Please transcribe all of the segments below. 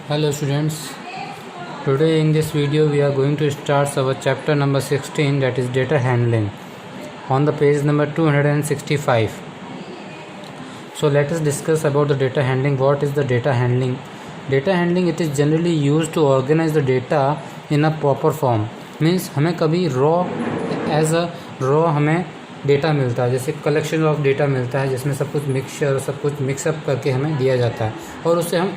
Hello students, today in this video we are going to start our chapter number 16, that is data handling, on the page number 265. So let us discuss about the data handling. What is the data handling? Data handling, it is generally used to organize the data in a proper form. Means हमें कभी raw हमें data मिलता है, जैसे collection of data मिलता है जिसमें सब कुछ मिक्सचर और सब कुछ मिक्सअप करके हमें दिया जाता है, और उससे हम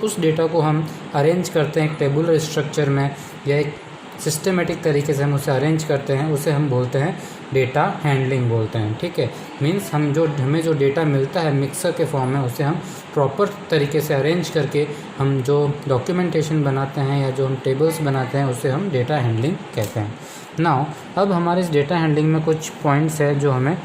उस डेटा को हम अरेंज करते हैं एक टेबुलर स्ट्रक्चर में या एक सिस्टमेटिक तरीके से हम उसे अरेंज करते हैं, उसे हम बोलते हैं डेटा हैंडलिंग बोलते हैं। ठीक है, मीन्स हमें जो डेटा मिलता है मिक्सर के फॉर्म में, उसे हम प्रॉपर तरीके से अरेंज करके हम जो डॉक्यूमेंटेशन बनाते हैं या जो हम टेबल्स बनाते हैं उसे हम डेटा हैंडलिंग कहते हैं। नाउ अब हमारे इस डेटा हैंडलिंग में कुछ पॉइंट्स है जो हमें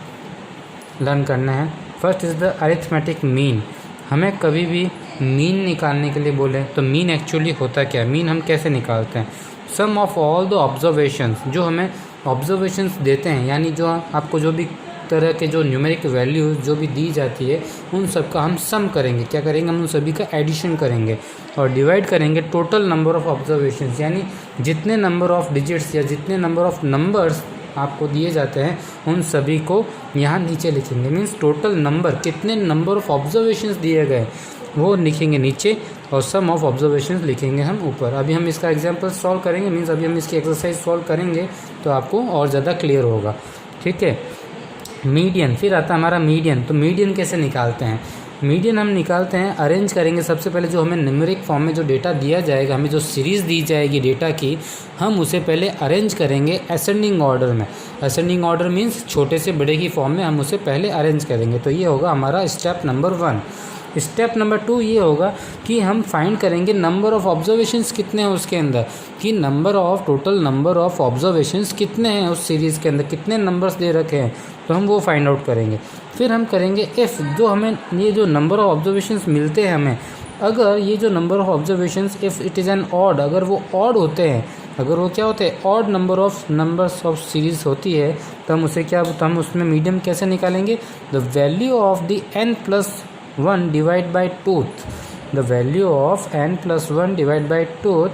लर्न करना है। First is the arithmetic mean. हमें कभी भी मीन निकालने के लिए बोले तो मीन एक्चुअली होता क्या है, मीन हम कैसे निकालते हैं? सम ऑफ ऑल द ऑब्जर्वेशंस, जो हमें ऑब्जर्वेशंस देते हैं, यानी जो आपको जो भी तरह के जो न्यूमेरिक वैल्यूज़ जो भी दी जाती है उन सब का हम सम करेंगे। क्या करेंगे? हम उन सभी का एडिशन करेंगे और डिवाइड करेंगे टोटल नंबर ऑफ ऑब्जर्वेशंस, यानी जितने नंबर ऑफ डिजिट्स या जितने नंबर ऑफ नंबर्स आपको दिए जाते हैं उन सभी को यहाँ नीचे लिखेंगे। मीन्स टोटल नंबर, कितने नंबर ऑफ ऑब्जर्वेशंस दिए गए वो लिखेंगे नीचे और सम ऑफ ऑब्जर्वेशंस लिखेंगे हम ऊपर। अभी हम इसका एग्जांपल सॉल्व करेंगे, मीन्स अभी हम इसकी एक्सरसाइज सॉल्व करेंगे तो आपको और ज़्यादा क्लियर होगा। ठीक है, मीडियन, फिर आता है हमारा मीडियन। तो मीडियन कैसे निकालते हैं? मीडियन हम निकालते हैं, अरेंज करेंगे। सबसे पहले जो हमें न्यूमेरिक फॉर्म में जो डेटा दिया जाएगा, हमें जो सीरीज़ दी जाएगी डेटा की, हम उसे पहले अरेंज करेंगे असेंडिंग ऑर्डर में। असेंडिंग ऑर्डर मीन्स छोटे से बड़े की फॉर्म में हम उसे पहले अरेंज करेंगे। तो ये होगा हमारा स्टेप नंबर 1। स्टेप नंबर 2 ये होगा कि हम फाइंड करेंगे नंबर ऑफ़ ऑब्जर्वेशंस कितने हैं उसके अंदर, कि टोटल नंबर ऑफ़ ऑब्जर्वेशंस कितने हैं उस सीरीज़ के अंदर, कितने नंबर्स दे रखे हैं, तो हम वो फाइंड आउट करेंगे। फिर हम करेंगे इफ़, जो हमें ये जो नंबर ऑफ़ ऑब्जर्वेशंस मिलते हैं हमें, अगर ये जो number of observations if it is an odd, अगर वो ऑड होते हैं, अगर वो क्या होते हैं ऑड नंबर्स ऑफ सीरीज़ होती है, तो हम उसे तो हम उसमें मीडियम कैसे निकालेंगे? The value of the n+1 divide by tooth, the value of n+1 divide by टूथ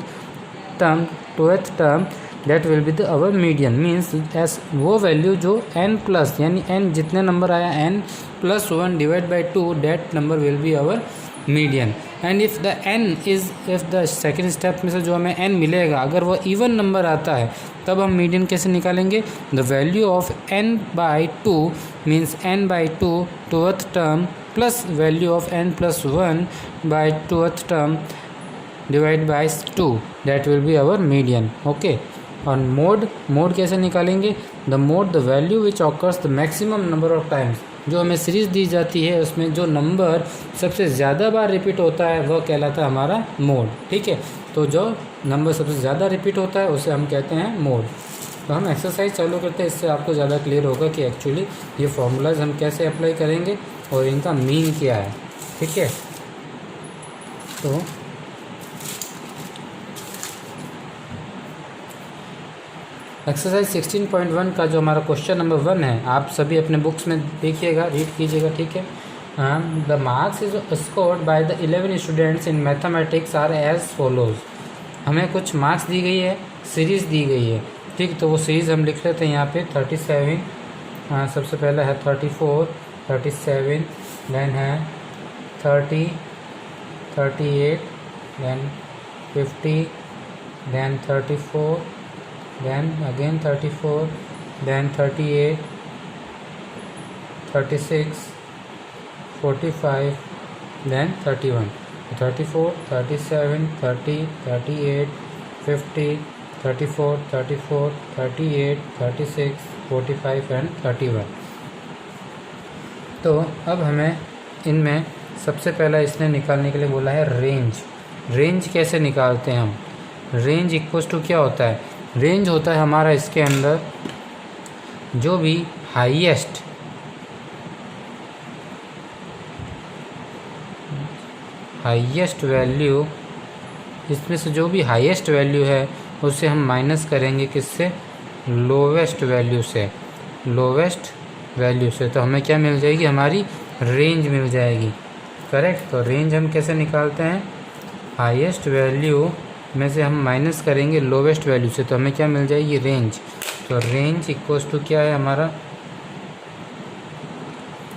term that will be the our median. Means S वो वैल्यू जो n+ यानी n जितने नंबर आया n+1 divide by 2, that number will be our median. And if the second step में से जो हमें n मिलेगा, अगर वो इवन नंबर आता है तब हम मीडियन कैसे निकालेंगे? The value of n/2 means n/2 टूथ term plus value of n+1 by टूथ term divide by 2, that will be our median. Okay, और मोड कैसे निकालेंगे? The value which occurs the maximum number of times, जो हमें series दी जाती है उसमें जो नंबर सबसे ज़्यादा बार रिपीट होता है वह कहलाता है हमारा मोड। ठीक है, तो जो नंबर सबसे ज़्यादा रिपीट होता है उसे हम कहते हैं मोड। तो हम एक्सरसाइज चालू करते हैं, इससे आपको ज़्यादा क्लियर होगा कि एक्चुअली ये फार्मूलाज हम कैसे अप्लाई करेंगे और इनका मीन क्या है। ठीक है, तो एक्सरसाइज 16.1 का जो हमारा क्वेश्चन नंबर 1 है, आप सभी अपने बुक्स में देखिएगा, रीड कीजिएगा। ठीक है, the marks is scored by the 11 students in mathematics are as follows. हमें कुछ मार्क्स दी गई है, सीरीज़ दी गई है। ठीक, तो वो सीरीज़ हम लिख लेते हैं यहाँ पे 37, सबसे पहला है 34, 37, देन है 30, 38, then 50, then 34, then again 34, then 38, 36, 45, then 31. 34, 37, 30, 38, 50, 34, 38, 36, 45 and 31. तो अब हमें इनमें सबसे पहला इसने निकालने के लिए बोला है रेंज। रेंज कैसे निकालते हैं हम? रेंज इक्वल्स टू क्या होता है? रेंज होता है हमारा इसके अंदर जो भी हाईएस्ट वैल्यू, इसमें से जो भी हाईएस्ट वैल्यू है उससे हम माइनस करेंगे किससे? लोवेस्ट वैल्यू से। लोवेस्ट वैल्यू से तो हमें क्या मिल जाएगी? हमारी रेंज मिल जाएगी। करेक्ट। तो रेंज हम कैसे निकालते हैं? हाईएस्ट वैल्यू में से हम माइनस करेंगे लोवेस्ट वैल्यू से, तो हमें क्या मिल जाएगी, रेंज। तो रेंज इक्वल्स टू क्या है हमारा,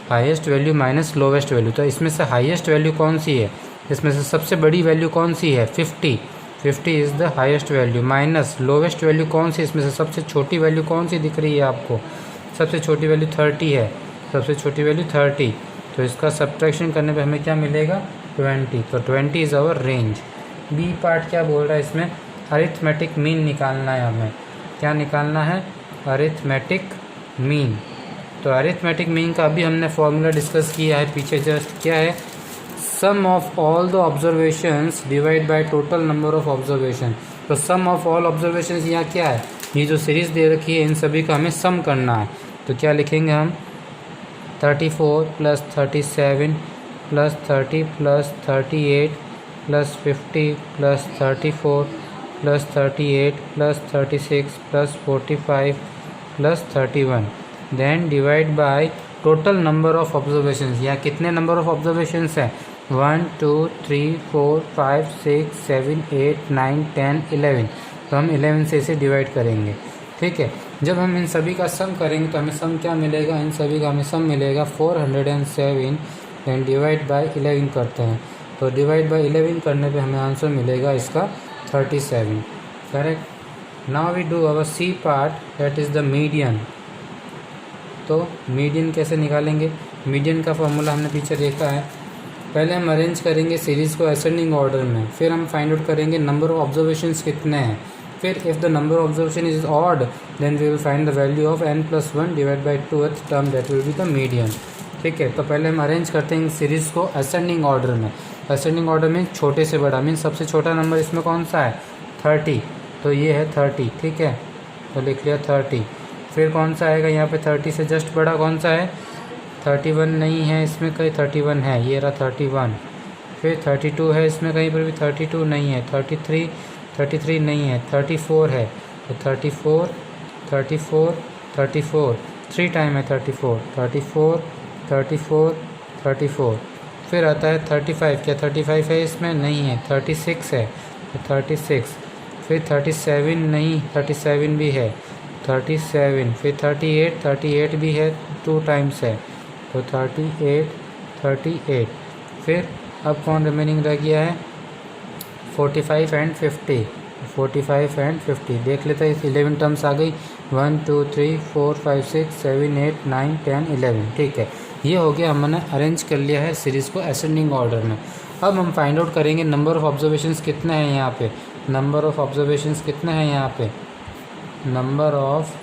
highest value minus lowest value. तो इसमें से हाईएस्ट वैल्यू कौन सी है, इसमें से सबसे बड़ी वैल्यू कौन सी है, 50 is the highest value, minus lowest value कौन सी, इसमें से सबसे छोटी वैल्यू कौन सी दिख रही है आपको, सबसे छोटी वैल्यू 30 है, सबसे छोटी वैल्यू 30। तो इसका सब्ट्रैक्शन करने पे हमें क्या मिलेगा, 20। तो 20 is our range. B part क्या बोल रहा है, इसमें अरिथमेटिक मीन निकालना है हमें। क्या निकालना है, अरिथमेटिक मीन। तो अरिथमेटिक मीन का अभी हमने फॉर्मूला डिस्कस किया है पीछे, जस्ट क्या है, sum of all the observations divide by total number of observation. तो सम ऑफ ऑल ऑब्जर्वेशंस यहाँ क्या है, ये जो सीरीज दे रखी है इन सभी का हमें सम करना है। तो क्या लिखेंगे हम, 34 + 37 + 30 + 38 + 50 + 34 + 38 + 36 + 45 + 31, then divide by total number of observations. यहाँ कितने नंबर ऑफ ऑब्जर्वेशंस हैं, 1 2 3 4 5 6 7 8 9 10 11। तो हम 11 से इसे डिवाइड करेंगे, ठीक है। जब हम इन सभी का सम करेंगे तो हमें सम क्या मिलेगा, इन सभी का हमें सम मिलेगा 407, एंड डिवाइड बाय 11 करते हैं। तो डिवाइड बाय 11 करने पे हमें आंसर मिलेगा इसका 37, correct. Now we do our C part, that is the median. तो मीडियन कैसे निकालेंगे, मीडियन का फॉर्मूला हमने पीछे देखा है। पहले हम अरेंज करेंगे सीरीज़ को असेंडिंग ऑर्डर में, फिर हम फाइंड आउट करेंगे नंबर ऑफ ऑब्जर्वेशंस कितने हैं, फिर if the number of observation is odd then we will find the value of n+1 divide by 2th term, that will be the median, ठीक है। तो पहले हम अरेंज करते हैं सीरीज़ को असेंडिंग ऑर्डर में। असेंडिंग ऑर्डर में छोटे से बड़ा, मीन सबसे छोटा नंबर इसमें कौन सा है, 30। तो ये है 30, ठीक है। तो लिख लिया 30। फिर कौन सा आएगा यहाँ पे, 30 से जस्ट बड़ा कौन सा है, 31 नहीं है इसमें कहीं, 31 है, ये रहा 31। फिर 32 है इसमें कहीं पर भी, 32 नहीं है। 33 नहीं है। 34 है, तो 34 34 34 3 टाइम है 34 34 34 34। फिर आता है 35, क्या 35 है इसमें, नहीं है। 36 है, तो 36। फिर 37 नहीं, 37 भी है, 37। फिर 38 भी है, 2 टाइम्स है, तो 38। फिर अब कौन रिमेनिंग रह गया है, 45 एंड 50। 45 एंड 50 देख लेते हैं, 11 टर्म्स आ गई, 1 2 3 4 5 6 7 8 9 10 11, ठीक है। ये हो गया, हमने अरेंज कर लिया है सीरीज़ को असेंडिंग ऑर्डर में। अब हम फाइंड आउट करेंगे नंबर ऑफ़ ऑब्जर्वेशंस कितने हैं यहाँ पे, नंबर ऑफ़ ऑब्जर्वेशंस कितने हैं यहाँ पे, नंबर ऑफ़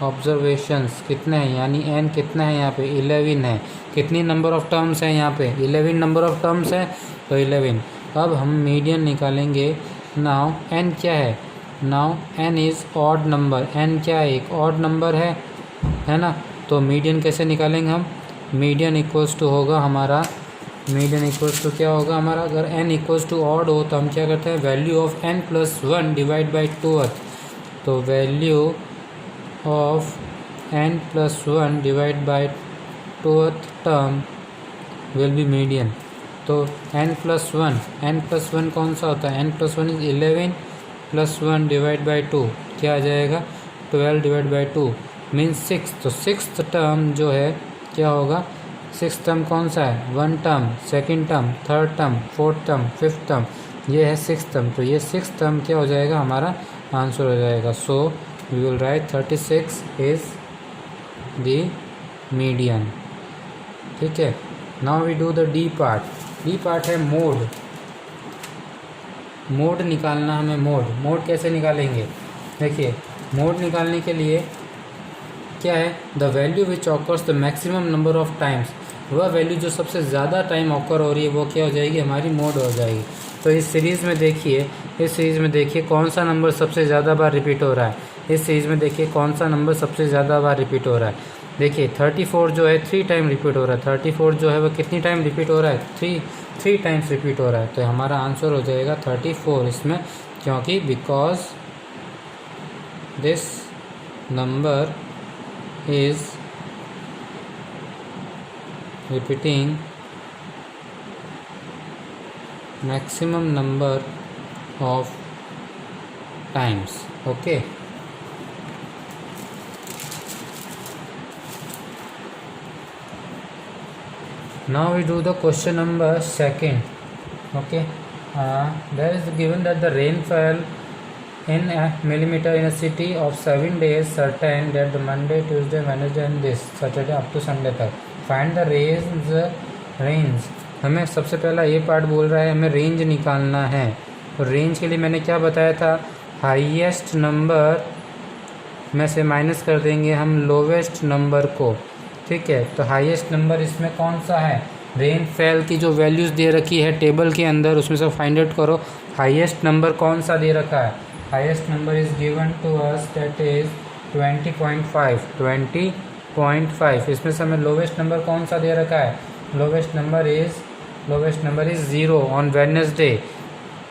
ऑब्जर्वेशंस कितने हैं, यानी n कितना है यहाँ पे, 11 है। कितनी नंबर ऑफ़ टर्म्स हैं यहाँ पे, 11 नंबर ऑफ़ टर्म्स है, तो 11। अब हम मीडियन निकालेंगे। नाउ n क्या है, now n is odd number, n क्या है, एक ऑड नंबर है ना। तो मीडियन कैसे निकालेंगे हम, मीडियन इक्वल्स टू होगा हमारा, मीडियन इक्वल्स टू क्या होगा हमारा, अगर n इक्वल्स टू ऑड हो तो हम क्या करते हैं, value of n+1 divide by 2th। तो value of n+1 divide by 2th term will be median. तो n+1 कौन सा होता है, n+1 इज 11 + 1 डिवाइड बाई 2, क्या आ जाएगा, 12 डिवाइड बाई 2 मीन्स 6। तो 6th टर्म जो है क्या होगा, 6th टर्म कौन सा है, 1 term, 2nd term, 3rd term, 4th term, 5th term, ये है 6th टर्म। तो ये 6th टर्म क्या हो जाएगा, हमारा आंसर हो जाएगा। So we will write 36 is the median, ठीक है। Now we do the D part. D part है मोड। मोड निकालना हमें, मोड कैसे निकालेंगे, देखिए मोड निकालने के लिए क्या है, the value which occurs the maximum number of times, वह वैल्यू जो सबसे ज़्यादा टाइम ऑकर हो रही है वो क्या हो जाएगी, हमारी मोड हो जाएगी। तो इस सीरीज़ में देखिए, कौन सा नंबर सबसे ज़्यादा बार रिपीट हो रहा है, इस सीरीज़ में देखिए कौन सा नंबर सबसे ज़्यादा बार रिपीट हो रहा है। देखिए 34 जो है 3 टाइम रिपीट हो रहा है, 34 जो है वो कितनी टाइम रिपीट हो रहा है, 3 टाइम्स रिपीट हो रहा है। तो हमारा आंसर हो जाएगा 34 इसमें, क्योंकि because this number is repeating maximum number of times. Okay. Now we do the question number 2. Okay. There is given that the rainfall in a millimeter in a city of 7 days certain that the Monday, Tuesday, Wednesday and this Saturday up to Sunday तक. Find the range. हमें सबसे पहला ये part बोल रहा है हमें range निकालना है. तो रेंज के लिए मैंने क्या बताया था, हाईएस्ट नंबर में से माइनस कर देंगे हम लोवेस्ट नंबर को. ठीक है, तो हाईएस्ट नंबर इसमें कौन सा है, रेनफॉल की जो वैल्यूज़ दे रखी है टेबल के अंदर उसमें से फाइंड आउट करो हाईएस्ट नंबर कौन सा दे रखा है. Highest number is given to us that is 20.5. इसमें से हमें लोवेस्ट नंबर कौन सा दे रखा है, lowest number is 0 on Wednesday.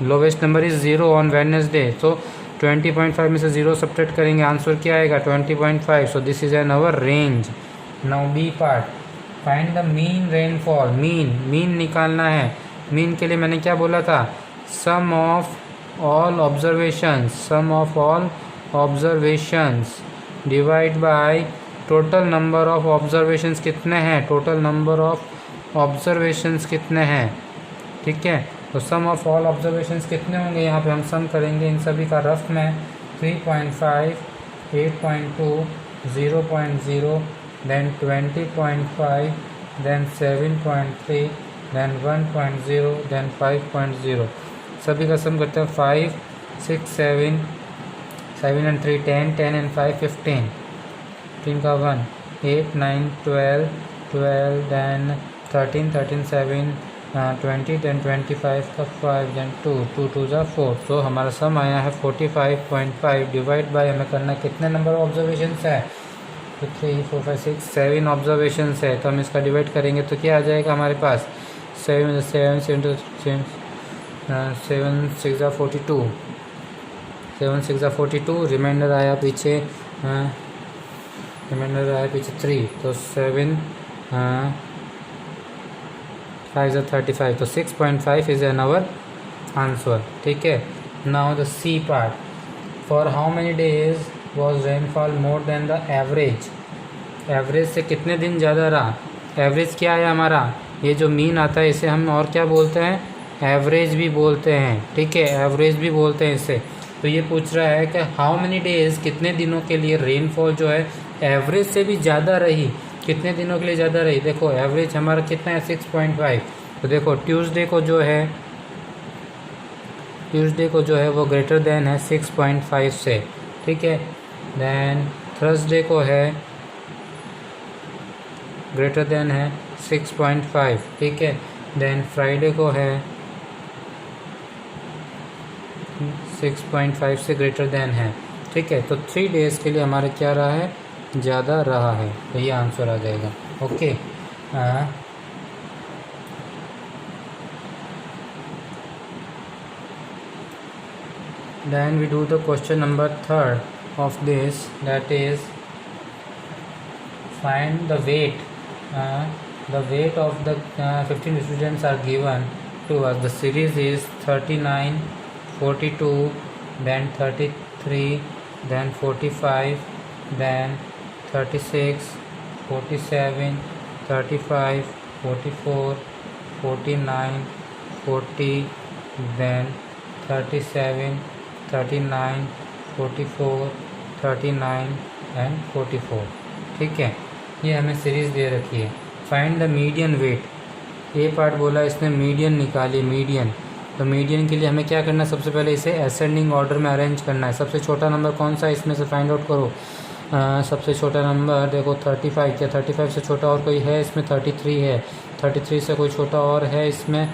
Lowest number is 0 on Wednesday. तो 20.5 में से 0 सब्ट्रैक्ट करेंगे, आंसर क्या आएगा 20.5. So this is an hour range. Now B part, find the mean rainfall. Mean निकालना है. मीन के लिए मैंने क्या बोला था, sum of all observations divide by total number of observations कितने हैं, टोटल नंबर ऑफ ऑब्जर्वेशंस कितने हैं. ठीक है, तो सम ऑफ ऑल ऑब्जर्वेशंस कितने होंगे, यहाँ पे हम सम करेंगे इन सभी का रफ में. 3.5, 8.2, 0.0, then 20.5, then 7.3, then 1.0, then 5.0. सभी का सम करते हैं 5, 6, 7, 7 and 3 10, 10 and 5 15, 15 का 1, 8, 9, 12, 12, then 13, 13, 7, 20, then 25 का 5, then 2, 2 2 जा 4. तो हमारा सम आया है 45.5. डिवाइड बाय हमें करना कितने नंबर ऑब्जर्वेशंस है, तो 3, 4, 5, 6, 7 ऑब्जर्वेशंस है. तो हम इसका डिवाइड करेंगे तो क्या आ जाएगा हमारे पास 7 6 42, 7 6 42. रिमाइंडर आया पीछे 3. तो 7 5 35. तो 6.5 इज एन आवर आंसर. ठीक है. Now the C part, for how many days was rainfall more than the average. Average से कितने दिन ज़्यादा रहा. एवरेज क्या है हमारा, ये जो मीन आता है इसे हम और क्या बोलते हैं, एवरेज भी बोलते हैं. ठीक है, एवरेज भी बोलते हैं इसे. तो ये पूछ रहा है कि हाउ मेनी डेज, कितने दिनों के लिए रेनफॉल जो है एवरेज से भी ज़्यादा रही, कितने दिनों के लिए ज़्यादा रही. देखो एवरेज हमारा कितना है 6.5. तो देखो ट्यूसडे को जो है वो ग्रेटर देन है 6.5 से. ठीक है, देन थर्सडे को है ग्रेटर देन है 6.5. ठीक है, देन फ्राइडे को है 6.5 से ग्रेटर देन है. ठीक है, तो 3 डेज़ के लिए हमारे क्या रहा है, ज़्यादा रहा है. तो ये आंसर आ जाएगा. Okay. Then we do the question number 3 of this, that is find the weight. The weight of the 15 students are given to us. The series is 39, 42, then 33, then 45, then 36, 47, 35, 44, 49, 40, then 37, 39, 44, 39 and 44. ठीक है, ये हमें सीरीज़ दे रखी है. Find the median weight. ये part बोला इसने मीडियन निकाली. मीडियन, तो मीडियन के लिए हमें क्या करना है, सबसे पहले इसे असेंडिंग ऑर्डर में अरेंज करना है. सबसे छोटा नंबर कौन सा है इसमें से फाइंड आउट करो. सबसे छोटा नंबर देखो 35. क्या 35 से छोटा और कोई है इसमें, 33 है. 33 से कोई छोटा और है इसमें,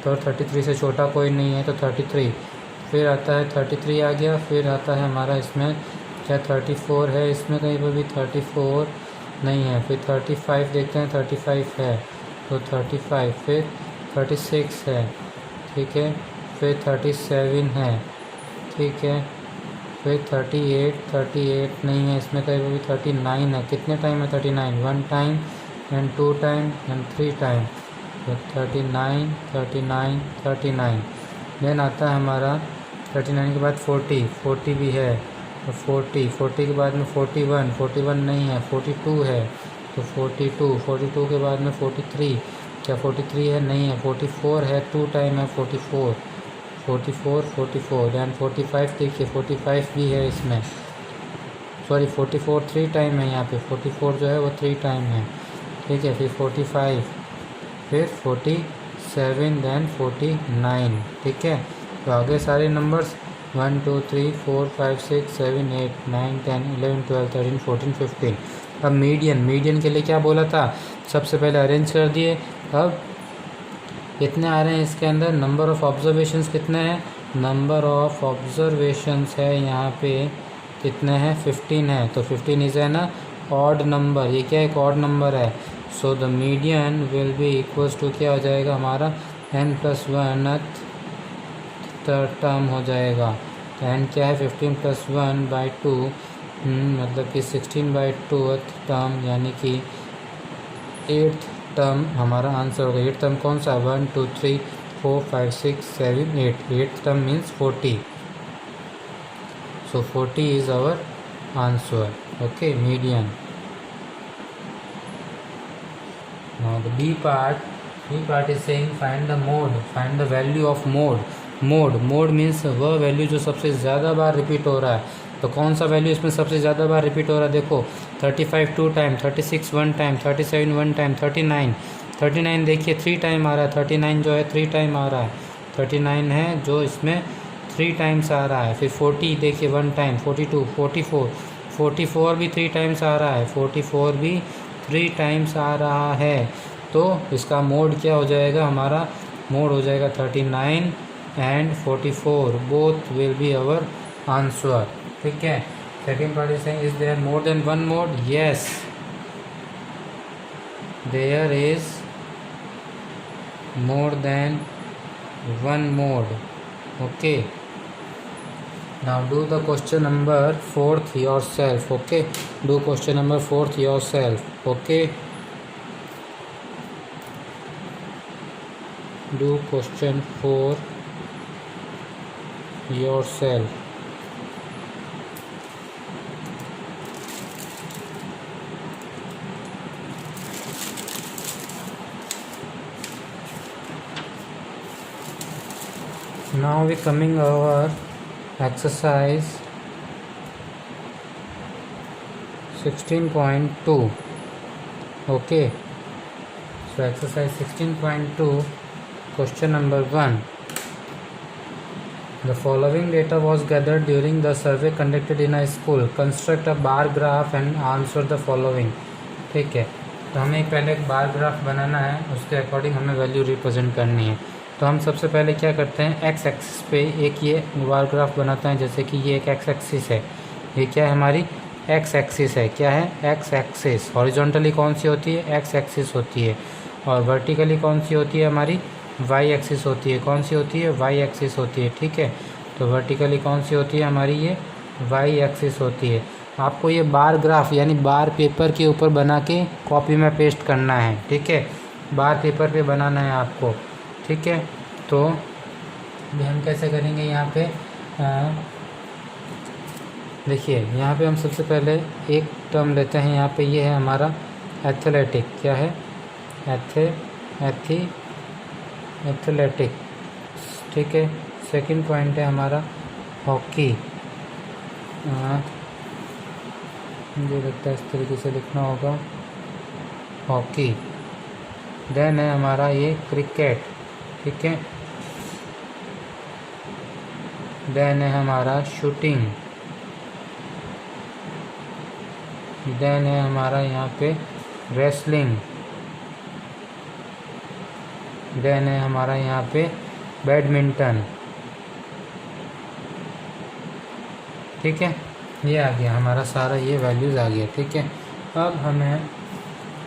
तो 33 से छोटा कोई नहीं है, तो 33. फिर आता है 33 आ गया. फिर आता है हमारा इसमें क्या 34 है इसमें, कहीं पर भी 34 नहीं है. फिर 35 देखते हैं, 35 है तो 35. फिर 36 है. ठीक है, फिर 37 है. ठीक है, फिर 38 नहीं है इसमें, कहीं पर भी 39 है. कितने टाइम है 39, 1 time and 2 time and 3 time. तो 39 39 39, देन आता है हमारा 39 के बाद 40, 40 भी है तो 40, 40 के बाद में 41, 41 नहीं है, 42 है तो 42, 42 के बाद में 43, क्या 43 है, नहीं है, 44 है, 2 टाइम है 44, 44 44, दैन 45 देखिए 45 भी है इसमें, सॉरी 44 3 टाइम है यहाँ पे, 44 जो है वो 3 टाइम है, ठीक है, फिर 45, फिर 47, दैन 49, ठीक है। तो आगे सारे नंबर्स 1 2 3 4 5 6 7 8 9 10 11 12 13 14 15। अब मीडियन के लिए क्या बोला था, सबसे पहले अरेंज कर दिए। अब कितने आ रहे हैं इसके अंदर, नंबर ऑफ़ ऑब्जर्वेशंस कितने हैं, नंबर ऑफ़ ऑब्जर्वेशंस है यहाँ पे कितने हैं, 15 है, तो 15 इज़ एन ऑड नंबर, ये क्या एक ऑड नंबर है। So the median will be equals to क्या हो जाएगा हमारा n+1 टर्म हो जाएगा, तो n क्या है 15 + 1/2, मतलब कि 16/2 टर्म, यानी कि 8th टर्म हमारा आंसर होगा। 8th टर्म कौन सा, 1 2 3 4 5 6 7 8, 8th term means 40, so 40 is our answer, okay, median. Now the B part is saying find the mode, find the value of mode means वह वैल्यू जो सबसे ज़्यादा बार रिपीट हो रहा है, तो कौन सा वैल्यू इसमें सबसे ज़्यादा बार रिपीट हो रहा है, देखो 35 2 टाइम, 36 1 टाइम, 37 1 टाइम, 39 देखिए 3 टाइम आ रहा है, 39 जो है 3 टाइम आ रहा है, 39 है जो इसमें 3 टाइम्स आ रहा है, फिर 40 देखिए 1 टाइम, 42 44 भी 3 टाइम्स आ रहा है, 44 भी 3 टाइम्स आ रहा है, तो इसका मोड क्या हो जाएगा, हमारा मोड हो जाएगा 39 and 44, both will be our answer, ठीक है। Second part is saying is there more than one mode, yes there is more than one mode, okay. Now do the question number 4th yourself, okay, do question number 4th yourself, okay, do question 4 yourself. Now we coming over exercise 16.2, okay, so exercise 16.2 question number 1, the following data was gathered during the survey conducted in a school, construct a bar graph and answer the following, ठीक है। तो हमें पहले एक bar graph बनाना है, उसके according हमें value represent करनी है। तो हम सबसे पहले क्या करते हैं, एक्स एक्सिस पे एक ये बार ग्राफ बनाते हैं, जैसे कि ये एक एक्स एक्सिस है, ये क्या है हमारी एक्स एक्सिस है, क्या है एक्स एक्सिस, हॉरिजॉन्टली कौन सी होती है, एक्स एक्सिस होती है, और वर्टिकली कौन सी होती है हमारी वाई एक्सिस होती है, कौन सी होती है वाई एक्सिस होती है, ठीक है। तो वर्टिकली कौन सी होती है हमारी ये वाई एक्सिस होती है। आपको ये बार ग्राफ यानी बार पेपर के ऊपर बना के कॉपी में पेस्ट करना है, ठीक है, बार पेपर पे बनाना है आपको, ठीक है। तो भी हम कैसे करेंगे, यहाँ पे देखिए यहाँ पे हम सबसे पहले एक टर्म लेते हैं, यहाँ पे ये है हमारा एथलेटिक, क्या है एथलेटिक, ठीक है। सेकंड पॉइंट है हमारा हॉकी, मुझे लगता है इस तरीके से लिखना होगा हॉकी। देन है हमारा ये क्रिकेट, ठीक है। देन है हमारा शूटिंग, देन है हमारा यहाँ पे रेसलिंग, देन है हमारा यहाँ पे बैडमिंटन, ठीक है। ये आ गया हमारा सारा, ये वैल्यूज़ आ गया, ठीक है। अब हमें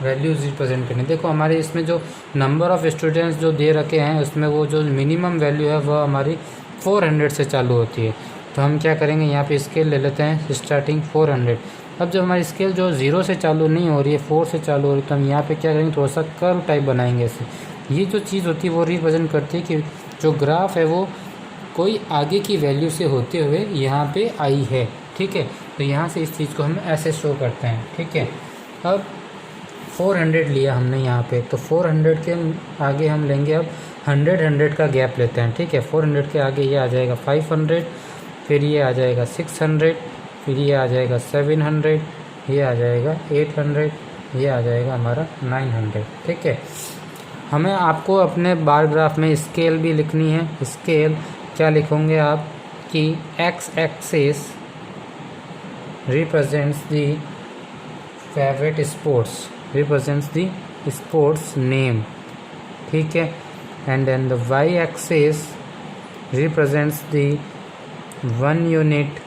वैल्यूज़ रिप्रेजेंट करनी, देखो हमारे इसमें जो नंबर ऑफ़ स्टूडेंट्स जो दे रखे हैं उसमें वो जो मिनिमम वैल्यू है वह हमारी 400 से चालू होती है। तो हम क्या करेंगे, यहाँ पे स्केल ले लेते हैं स्टार्टिंग 400। अब जब हमारी स्केल जो 0 से चालू नहीं हो रही है, 4 से चालू हो रही है, तो हम यहाँ पे क्या करेंगे, थोड़ा सा कर्व टाइप बनाएंगे ऐसे, ये जो चीज़ होती है वो रिप्रेजेंट करती है कि जो ग्राफ है वो कोई आगे की वैल्यू से होते हुए यहाँ पे आई है, ठीक है। तो यहाँ से इस चीज़ को हम ऐसे शो करते हैं, ठीक है। अब 400 लिया हमने यहाँ पे, तो 400 के आगे हम लेंगे अब 100 का गैप लेते हैं, ठीक है। 400 के आगे ये आ जाएगा 500, फिर ये आ जाएगा 600, फिर ये आ जाएगा 700, ये आ जाएगा 800, ये आ जाएगा हमारा 900, ठीक है। हमें आपको अपने बार ग्राफ में स्केल भी लिखनी है। स्केल क्या लिखोगे आप कि X axis represents the favourite sports, represents the sports name, ठीक है। And then the Y axis represents the 1 unit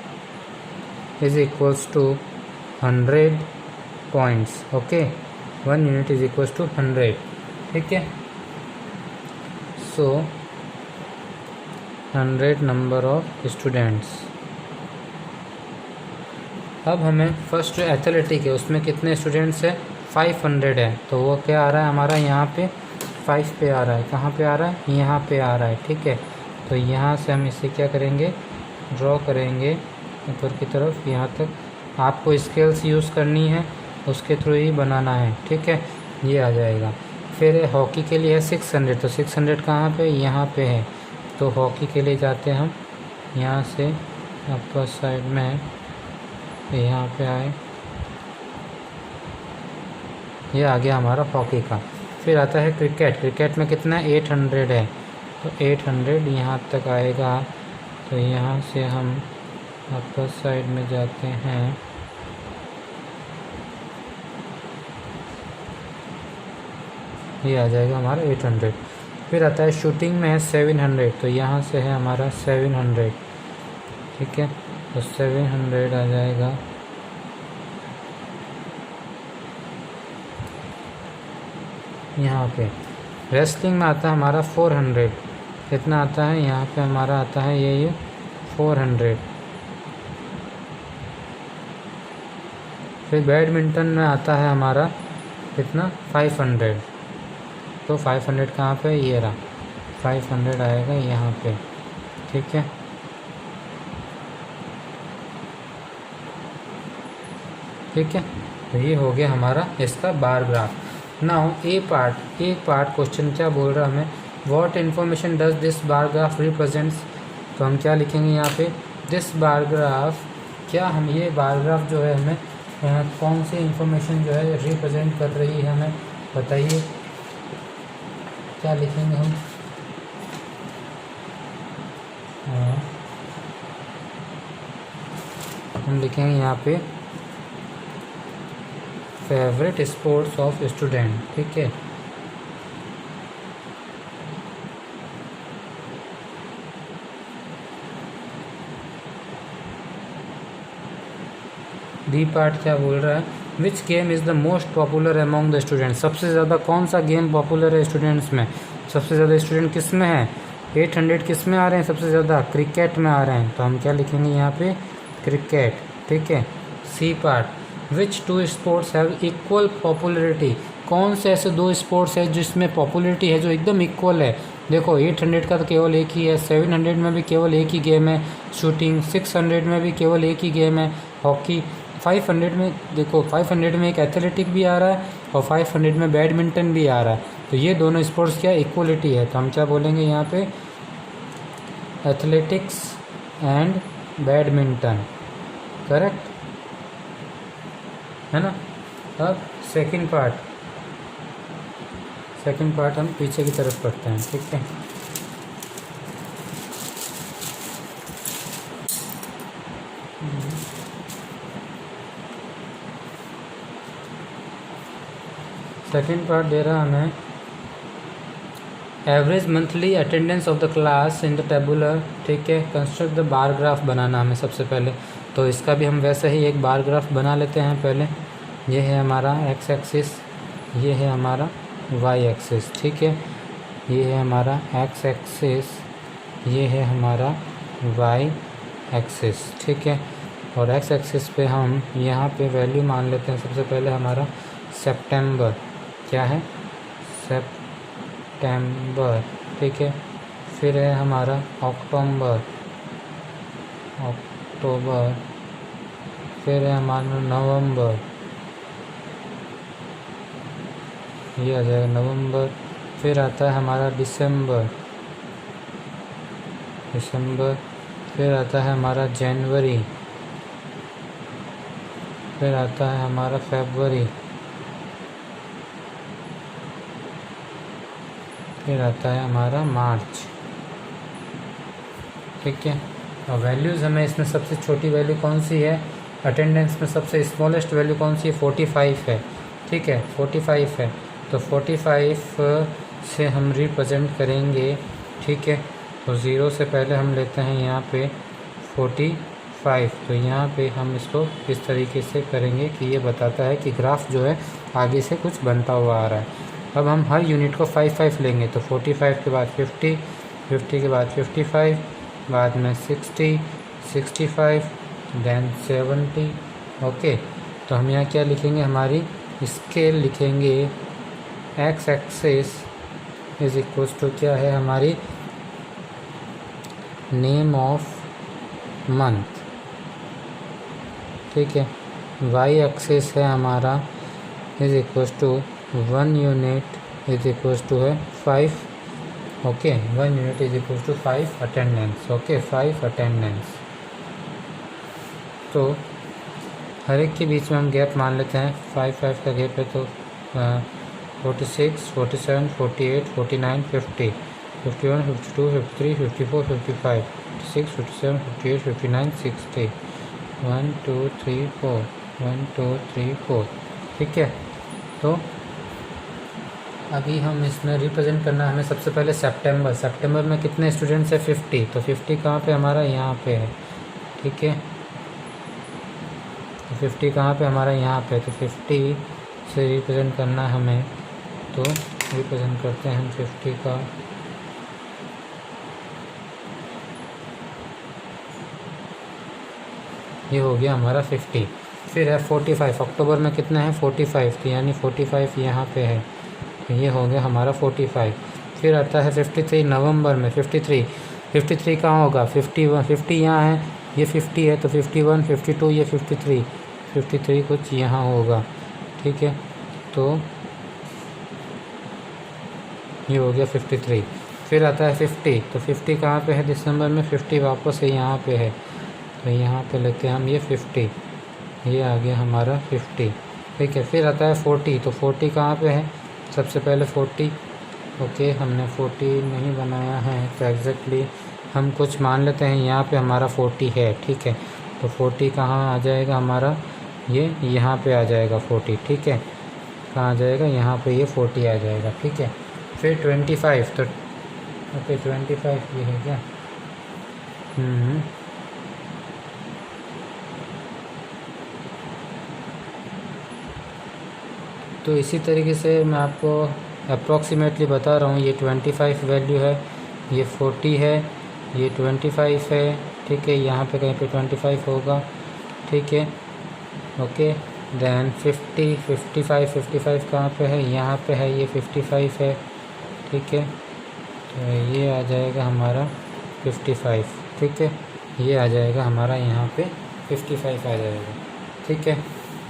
is equals to 100 points, okay. 1 unit is equals to 100, ठीक है। So 100 number of students. अब हमें first जो athletic है उसमें कितने स्टूडेंट्स है, 500 है, तो वो क्या आ रहा है हमारा यहाँ पे 5 पे आ रहा है। कहाँ पे आ रहा है, यहाँ पे आ रहा है, ठीक है। तो यहाँ से हम इसे क्या करेंगे, ड्रॉ करेंगे ऊपर की तरफ, यहाँ तक आपको स्केल्स यूज़ करनी है, उसके थ्रू ही बनाना है, ठीक है। ये आ जाएगा। फिर हॉकी के लिए है 600, तो 600 कहाँ पे, यहाँ पे है। तो हॉकी के लिए जाते हैं हम, यहाँ से अपर साइड में है, यहाँ पे आए, ये आ गया हमारा हॉकी का। फिर आता है क्रिकेट। क्रिकेट में कितना है, 800 है, तो 800 यहाँ तक आएगा। तो यहाँ से हम अपर साइड में जाते हैं, ये आ जाएगा हमारा 800। फिर आता है शूटिंग में है 700, तो यहाँ से है हमारा 700, ठीक है। तो 700 आ जाएगा, यहाँ पे। रेसलिंग में आता है हमारा 400, कितना आता है, यहाँ पे हमारा आता है ये 400। फिर बैडमिंटन में आता है हमारा कितना, 500, तो 500 कहाँ पे, ये रहा 500 आएगा यहाँ पे, ठीक है। ठीक है, तो ये हो गया हमारा इसका बार ग्राफ। नाउ एक पार्ट क्वेश्चन क्या बोल रहा है हमें, what information does this bar graph represents. तो हम क्या लिखेंगे यहाँ पे, दिस बार ग्राफ, क्या हम ये बार ग्राफ जो है हमें कौन सी इन्फॉर्मेशन जो है रिप्रेजेंट कर रही है, हमें बताइए। क्या लिखेंगे हम लिखेंगे यहाँ पे फेवरेट स्पोर्ट्स ऑफ स्टूडेंट, ठीक है। डी पार्ट क्या बोल रहा है, which game is the most popular among the student. सबसे ज़्यादा कौन सा गेम पॉपुलर है स्टूडेंट्स में, सबसे ज़्यादा स्टूडेंट किस में है, 800 किस में आ रहे हैं सबसे ज़्यादा, क्रिकेट में आ रहे हैं। तो हम क्या लिखेंगे यहाँ पे, क्रिकेट, ठीक है। C part, which two sports have equal popularity. कौन से ऐसे दो स्पोर्ट्स है जिसमें पॉपुलरिटी है जो एकदम इक्वल है। देखो 800 का तो केवल एक ही है, 700 में भी केवल एक ही गेम है शूटिंग, 600 में भी केवल एक ही गेम है हॉकी, 500 में देखो 500 में एक एथलेटिक भी आ रहा है और 500 में बैडमिंटन भी आ रहा है। तो ये दोनों स्पोर्ट्स क्या इक्वलिटी है। तो हम क्या बोलेंगे यहाँ पे, एथलेटिक्स एंड बैडमिंटन, करेक्ट है ना। अब सेकंड पार्ट हम पीछे की तरफ पढ़ते हैं, ठीक है। सेकंड पार्ट दे रहा हमें average monthly attendance of the class in the tabular, ठीक है। कंस्ट्रक्ट द बार ग्राफ बनाना हमें सबसे पहले, तो इसका भी हम वैसे ही एक बार ग्राफ बना लेते हैं पहले। ये है हमारा एक्स एक्सिस, ये है हमारा वाई एक्सिस, ठीक है। ये है हमारा एक्स एक्सिस, ये है हमारा वाई एक्सिस, ठीक है। और एक्स एक्सिस पे हम यहाँ पे वैल्यू मान लेते हैं सबसे पहले हमारा सितंबर, क्या है सितंबर, ठीक है। फिर है हमारा अक्टूबर, फिर है हमारा नवंबर, ये आ जाएगा नवंबर। फिर आता है हमारा दिसंबर, फिर आता है हमारा जनवरी, फिर आता है हमारा फरवरी, फिर आता है हमारा मार्च, ठीक है। और वैल्यूज़ हमें इसमें सबसे छोटी वैल्यू कौन सी है, अटेंडेंस में सबसे स्मॉलेस्ट वैल्यू कौन सी है, 45 है, ठीक है, 45 है। तो 45 से हम रिप्रेजेंट करेंगे, ठीक है। तो 0 से पहले हम लेते हैं यहाँ पे 45, तो यहाँ पे हम इसको इस तरीके से करेंगे कि ये बताता है कि ग्राफ जो है आगे से कुछ बनता हुआ आ रहा है। अब हम हर यूनिट को 5 लेंगे, तो 45 के बाद 50, 50 के बाद 55, बाद में 60, 65, देन 70, ओके। तो हम यहाँ क्या लिखेंगे, हमारी स्केल लिखेंगे, X axis is equal to क्या है हमारी नेम ऑफ मंथ, ठीक है। वाई एक्सिस है हमारा is equal to 1 unit is equal to है 5, okay. 1 unit is equal to 5 attendance, okay, 5 attendance. तो हर एक के बीच में हम गैप मान लेते हैं, 5 का गैप है, तो 46, 47, 48, 49, 50, 51, 52, 53, 54, 55, 56, 57, 58, 59, 60, 1 2 3 4, 1 2 3 4, ठीक है। तो अभी हम इसमें रिप्रेजेंट करना है हमें सबसे पहले सितंबर में कितने स्टूडेंट्स है, 50, तो 50 कहाँ पे हमारा, यहाँ पे है, ठीक है। तो 50 कहाँ पे हमारा, यहाँ पे, तो 50 से रिप्रेजेंट करना है हमें, तो रिप्रेजेंट करते हैं हम 50 का, ये हो गया हमारा 50। फिर है 45, अक्टूबर में कितना है 45, तो यानी 45 यहाँ पे है, तो ये हो गया हमारा 45। फिर आता है 53 नवंबर में, 53 कहाँ होगा, 50 यहाँ है, ये 50 है, तो 51, 52, ये 53 कुछ यहाँ होगा, ठीक है। तो ये हो गया 53। फिर आता है 50, तो 50 कहाँ पे है, दिसंबर में, 50 वापस है यहाँ पे है, तो यहाँ पे लेते हैं हम ये 50, ये आ गया हमारा 50, ठीक है। फिर आता है 40, तो 40 कहाँ पे है, सबसे पहले 40, ओके, हमने 40 नहीं बनाया है, तो एग्जैक्टली हम कुछ मान लेते हैं, यहाँ पे हमारा 40 है, ठीक है। तो 40 कहाँ आ जाएगा हमारा, ये यहाँ पे आ जाएगा 40, ठीक है। कहाँ आ जाएगा, यहाँ पे ये 40 आ जाएगा, ठीक है। फिर 25, तो ओके 25 ये है क्या, तो इसी तरीके से मैं आपको अप्रॉक्सीमेटली बता रहा हूँ, ये 25 वैल्यू है, ये 40 है, ये 25 है, ठीक है। यहाँ पे कहीं पे 25 होगा, ठीक है, ओके। देन 50, 55 कहाँ पे है, यहाँ पे है, ये 55 है, ठीक है। तो ये आ जाएगा हमारा 55, ठीक है, ये आ जाएगा हमारा यहाँ पे 55 आ जाएगा, ठीक है।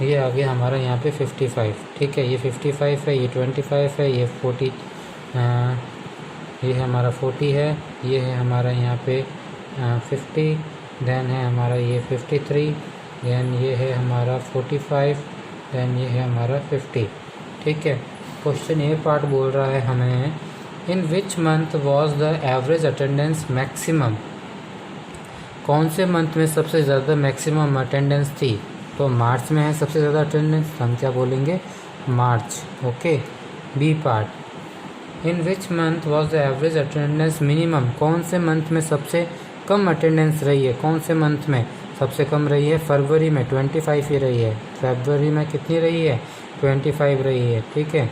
ये आ गया हमारा यहाँ पे 55, ठीक है। ये 55 है, ये 25 है, ये 40, ये हमारा 40 है, ये है हमारा यहाँ पे 50, देन है हमारा ये 53, देन ये है हमारा 45, देन ये है हमारा 50, ठीक है। क्वेश्चन ए पार्ट बोल रहा है हमें, in which month was the average attendance maximum, कौन से मंथ में सबसे ज़्यादा मैक्सिमम अटेंडेंस थी, तो मार्च में है सबसे ज़्यादा अटेंडेंस, हम क्या बोलेंगे, March, okay. B part, in which month was the average attendance minimum, कौन से मंथ में सबसे कम अटेंडेंस रही है, कौन से मंथ में सबसे कम रही है, फरवरी में 25 ही रही है, फरवरी में कितनी रही है, 25 रही है, ठीक है।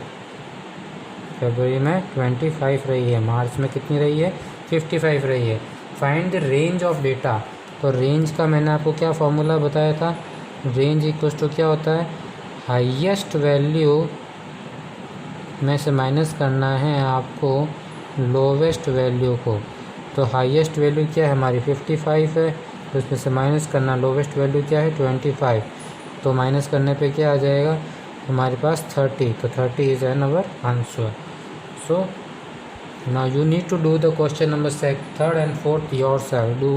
फरवरी में 25 रही है, मार्च में कितनी रही है, 55 रही है। Find the range of data, तो रेंज का मैंने आपको क्या फॉर्मूला बताया था, रेंज इक्वल टू क्या होता है, हाईएस्ट वैल्यू में से माइनस करना है आपको लोवेस्ट वैल्यू को। तो हाईएस्ट वैल्यू क्या है हमारी 55 है, तो उसमें से माइनस करना लोवेस्ट वैल्यू क्या है 25। तो माइनस करने पे क्या आ जाएगा हमारे पास 30। तो 30 is an our answer. So now you need to do the question number 3rd and 4th yourself. Do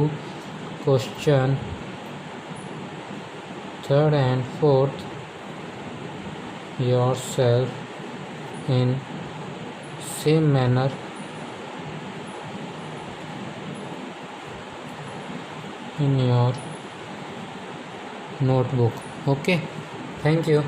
question 3rd and 4th yourself in same manner in your notebook. Okay, thank you.